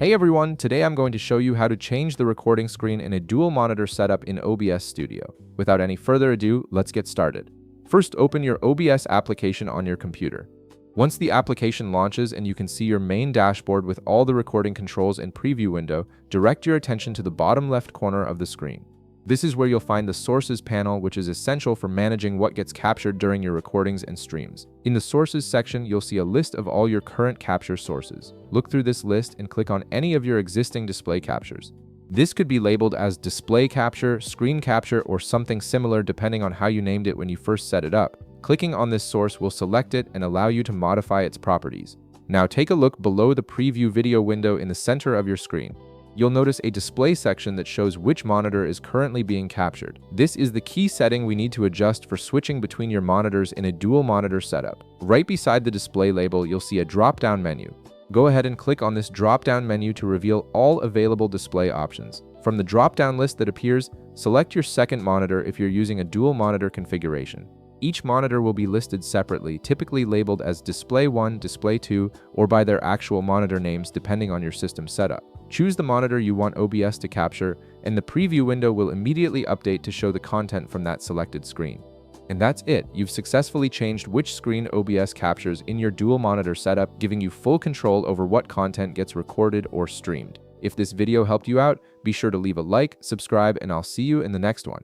Hey everyone, today I'm going to show you how to change the recording screen in a dual monitor setup in OBS Studio. Without any further ado, let's get started. First, open your OBS application on your computer. Once the application launches and you can see your main dashboard with all the recording controls and preview window, direct your attention to the bottom left corner of the screen. This is where you'll find the Sources panel, which is essential for managing what gets captured during your recordings and streams. In the Sources section, you'll see a list of all your current capture sources. Look through this list and click on any of your existing display captures. This could be labeled as display capture, screen capture, or something similar depending on how you named it when you first set it up. Clicking on this source will select it and allow you to modify its properties. Now take a look below the preview video window in the center of your screen. You'll notice a display section that shows which monitor is currently being captured. This is the key setting we need to adjust for switching between your monitors in a dual monitor setup. Right beside the display label, you'll see a drop-down menu. Go ahead and click on this drop-down menu to reveal all available display options. From the drop-down list that appears, select your second monitor if you're using a dual monitor configuration. Each monitor will be listed separately, typically labeled as Display 1, Display 2, or by their actual monitor names depending on your system setup. Choose the monitor you want OBS to capture, and the preview window will immediately update to show the content from that selected screen. And that's it. You've successfully changed which screen OBS captures in your dual monitor setup, giving you full control over what content gets recorded or streamed. If this video helped you out, be sure to leave a like, subscribe, and I'll see you in the next one.